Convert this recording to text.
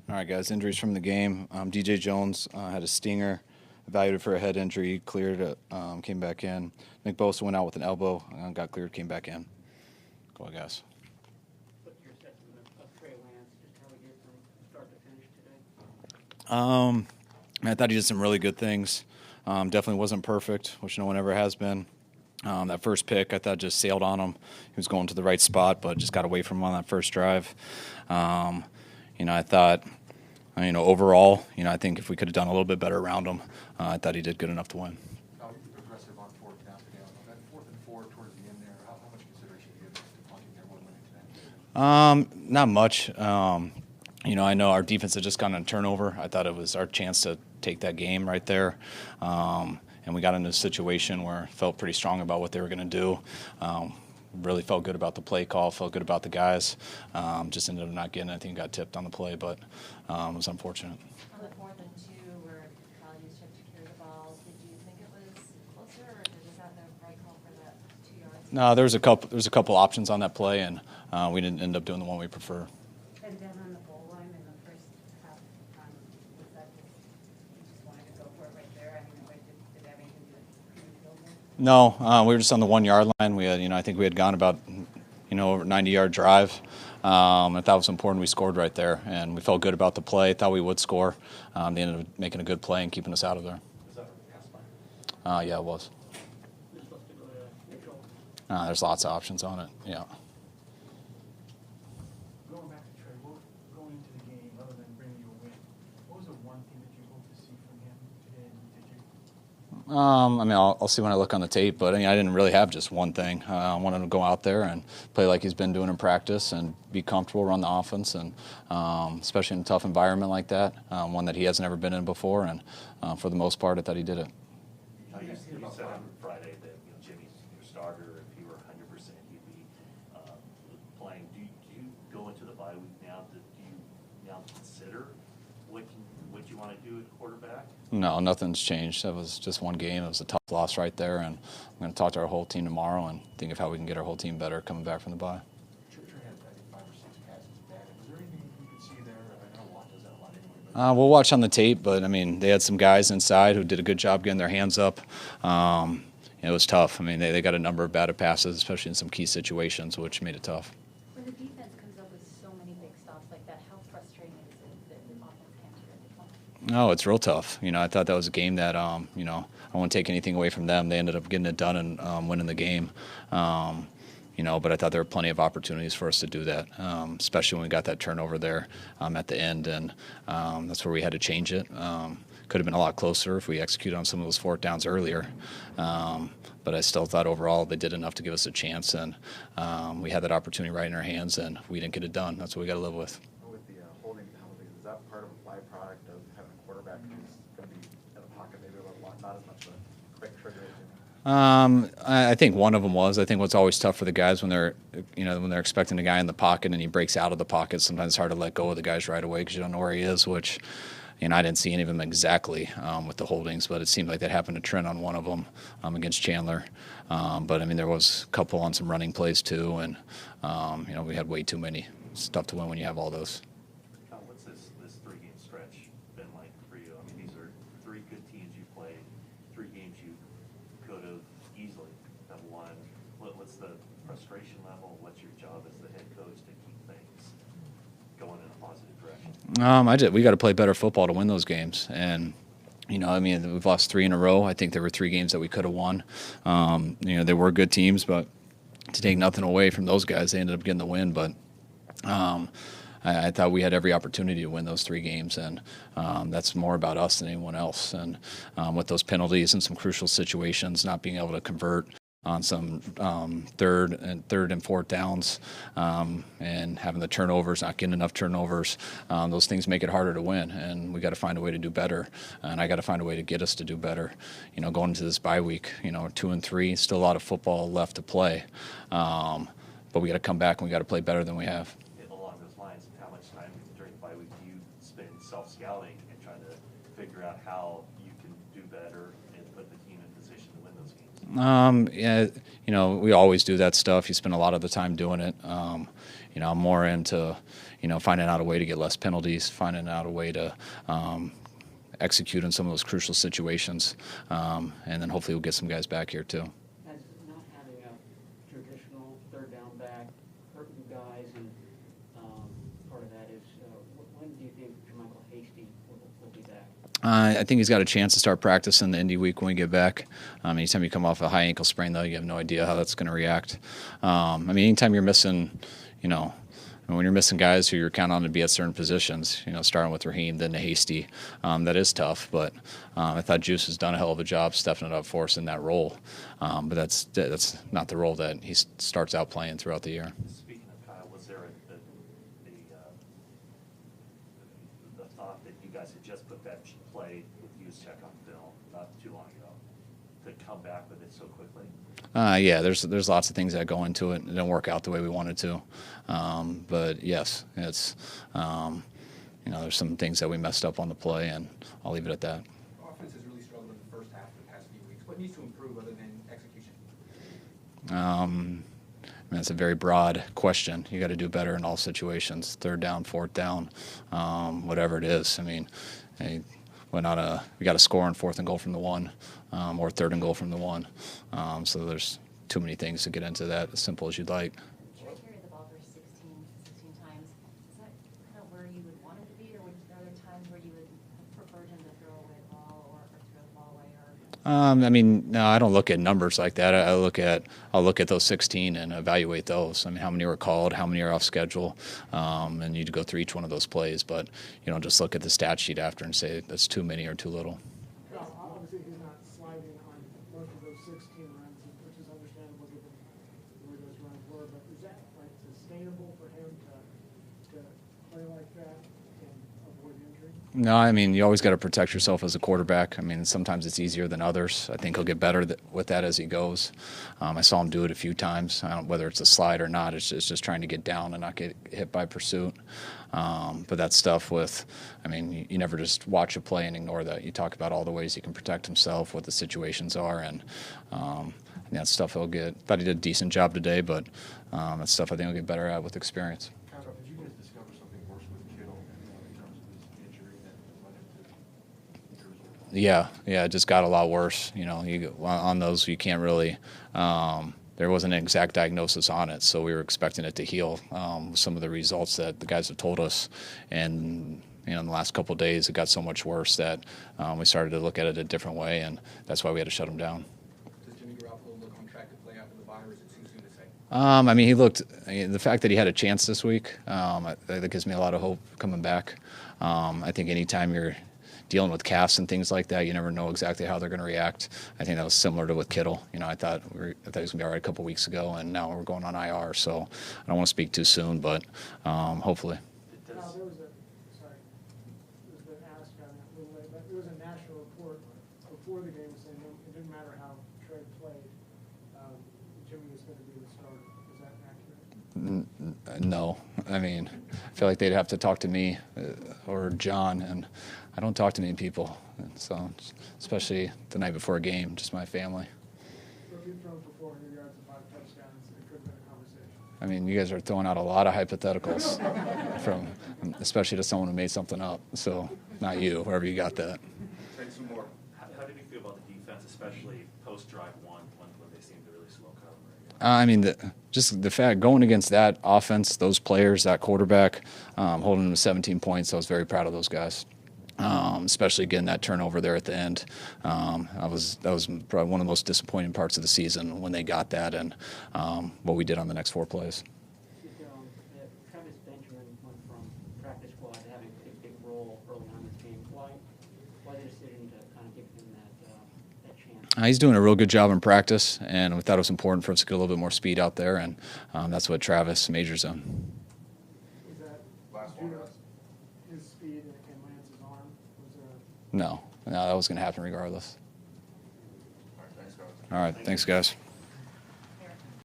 All right, guys, injuries from the game. DJ Jones had a stinger, evaluated for a head injury, cleared it, came back in. Nick Bosa went out with an elbow, got cleared, came back in. Go ahead, guys. What's your assessment of Trey Lance, just how he did from start to finish today? I thought he did some really good things. Definitely wasn't perfect, which no one ever has been. That first pick, I thought just sailed on him. He was going to the right spot, but just got away from him on that first drive. I thought, overall, I think if we could have done a little bit better around him, I thought he did good enough to win. How aggressive on fourth down today? On that 4th and 4 towards the end there, how much consideration do you give to punting there one minute today? Not much. I know our defense had just gotten a turnover. I thought it was our chance to take that game right there. And we got into a situation where I felt pretty strong about what they were going to do. Really felt good about the play call, felt good about the guys. Just ended up not getting it. I think got tipped on the play, but it was unfortunate. On the 4th and 2, where Kyle used to carry the ball, did you think it was closer, or was that the right call for that 2 yards? No, there was a couple options on that play, and we didn't end up doing the one we prefer. And then on the goal line in the first half, was that you just wanted to go for it right there? I mean, did that make you feel good? No, we were just on the 1 yard line. We had, I think we had gone about, over 90-yard drive. I thought it was important we scored right there, and we felt good about the play. Thought we would score. They ended up making a good play and keeping us out of there. Was that a pass play? Yeah, it was. You're supposed to go to neutral. There's lots of options on it. Yeah. Going back to Trey, going into the game, other than bringing you a win, what was the one thing that you hoped to see from him today? Did you? I'll see when I look on the tape, but I didn't really have just one thing. I wanted him to go out there and play like he's been doing in practice and be comfortable, run the offense, and especially in a tough environment like that, one that he hasn't ever been in before. And for the most part, I thought he did it. You said on Friday that Jimmy's your starter. If he were 100%, he'd be playing. Do you go into the bye week now? Do you now consider what you want to do at quarterback? No, nothing's changed. That was just one game. It was a tough loss right there, and I'm going to talk to our whole team tomorrow and think of how we can get our whole team better coming back from the bye. Trey had, I think, 5 or 6 passes back. Was there anything you could see there? I know Watt does that a lot anyway. But We'll watch on the tape, but they had some guys inside who did a good job getting their hands up. It was tough. They got a number of bad passes, especially in some key situations, which made it tough. When the defense comes up with so many big stops like that, how frustrating is it that the offense can't do it? No, it's real tough. I thought that was a game that, I won't take anything away from them. They ended up getting it done and winning the game. But I thought there were plenty of opportunities for us to do that, especially when we got that turnover there at the end, and that's where we had to change it. Could have been a lot closer if we executed on some of those 4th downs earlier. But I still thought overall they did enough to give us a chance, and we had that opportunity right in our hands, and we didn't get it done. That's what we got to live with. with the holding penalties, is that part of a byproduct of having a quarterback who's going to be in the pocket maybe a little, not as much of a quick trigger? I think one of them was. I think what's always tough for the guys when they're expecting a guy in the pocket and he breaks out of the pocket. Sometimes it's hard to let go of the guys right away because you don't know where he is. Which, I didn't see any of them exactly with the holdings, but it seemed like that happened to Trent on one of them against Chandler. But there was a couple on some running plays too, and we had way too many. It's tough to win when you have all those. What's this 3-game stretch been like for you? These are 3 good teams you've played, 3 games you could have easily have won. What's the frustration level? What's your job as the head coach to keep things going in a positive direction? We got to play better football to win those games, and we've lost 3 in a row. I think there were 3 games that we could have won. They were good teams, but to take nothing away from those guys, they ended up getting the win. But I thought we had every opportunity to win those 3 games, and that's more about us than anyone else. And with those penalties and some crucial situations, not being able to convert on some third and 4th downs, and having the turnovers, not getting enough turnovers, those things make it harder to win. And we got to find a way to do better. And I got to find a way to get us to do better. Going into this bye week, 2 and 3, still a lot of football left to play, but we got to come back and we got to play better than we have. Along those lines, how much time during the bye week do you spend self-scouting and trying to figure out how you can do better and put the team in position to win those games? we always do that stuff. You spend a lot of the time doing it. I'm more into, finding out a way to get less penalties, finding out a way to execute in some of those crucial situations, and then hopefully we'll get some guys back here too. Has not having a traditional third down back hurt you guys, and part of that is, when do you think Jermichael Hasty will be back? I think he's got a chance to start practice in the Indy week when we get back. Anytime you come off a high ankle sprain, though, you have no idea how that's going to react. Anytime you're missing, when you're missing guys who you're counting on to be at certain positions, starting with Raheem, then to Hasty, that is tough. But I thought Juice has done a hell of a job stepping it up for us in that role. But that's not the role that he starts out playing throughout the year. Speaking of Kyle, was there the thought that you guys had just put that play with Juszczyk on film not too long ago to come back with it so quickly? Yeah, there's lots of things that go into it. It didn't work out the way we wanted to, but yes, it's there's some things that we messed up on the play, and I'll leave it at that. Offense has really struggled in the first half of the past few weeks. What needs to improve other than execution? That's a very broad question. You got to do better in all situations, third down, fourth down, whatever it is. We got to score on fourth and goal from the 1, or third and goal from the 1. So there's too many things to get into that, as simple as you'd like. Trey carried the ball for 16 times. Is that kind of where you would want it to be, or are there times where you would have preferred him to throw away the ball or throw the ball away? No, I don't look at numbers like that. I'll look at those 16 and evaluate those. How many were called, how many are off schedule, and you'd go through each one of those plays. But you don't just look at the stat sheet after and say that's too many or too little. Obviously, he's not sliding on most of those 16 runs, which is understandable given where those runs were. But is that sustainable for him to play like that and avoid injury? No, you always got to protect yourself as a quarterback. Sometimes it's easier than others. I think he'll get better with that as he goes. I saw him do it a few times. Whether it's a slide or not, it's just trying to get down and not get hit by pursuit. But that stuff you never just watch a play and ignore that. You talk about all the ways he can protect himself, what the situations are, and that stuff he'll get. Thought he did a decent job today, but that's stuff I think he'll get better at with experience. Kyle, did you guys discover something worse with Kittle in terms of his injury that led him to Thursday? Yeah, it just got a lot worse. On those you can't really. There wasn't an exact diagnosis on it, so we were expecting it to heal. Some of the results that the guys have told us, and in the last couple of days, it got so much worse that we started to look at it a different way, and that's why we had to shut him down. Does Jimmy Garoppolo look on track to play after the bye, or is it too soon to say? He looked. The fact that he had a chance this week, that gives me a lot of hope coming back. I think anytime you're dealing with calves and things like that, you never know exactly how they're going to react. I think that was similar to with Kittle. I thought he was going to be all right a couple weeks ago, and now we're going on IR. So I don't want to speak too soon, but hopefully. There was been asked on that a little late, but there was a national report before the game saying it didn't matter how Trey played, Jimmy was going to be the starter. Is that accurate? No. I feel like they'd have to talk to me or John, and I don't talk to many people. So, especially the night before a game, just my family. If you'd thrown for 400 yards and 5 touchdowns, it could have been a conversation. You guys are throwing out a lot of hypotheticals, especially to someone who made something up. So, not you, wherever you got that. Trade some more. How did you feel about the defense, especially post-drive 1 when they seemed to really slow cover? Just the fact going against that offense, those players, that quarterback, holding them to 17 points, I was very proud of those guys. Especially getting that turnover there at the end. That was probably one of the most disappointing parts of the season when they got that, and what we did on the next 4 plays. Travis Benjamin went from practice squad to having a big role early on in this game. Why the decision to kind of give him that chance? He's doing a real good job in practice, and we thought it was important for us to get a little bit more speed out there, and that's what Travis majors on. Is that Last due one, to guys. his speed and Lance's arm? Was there No, that was going to happen regardless. All right, thanks, guys. All right, thanks, guys.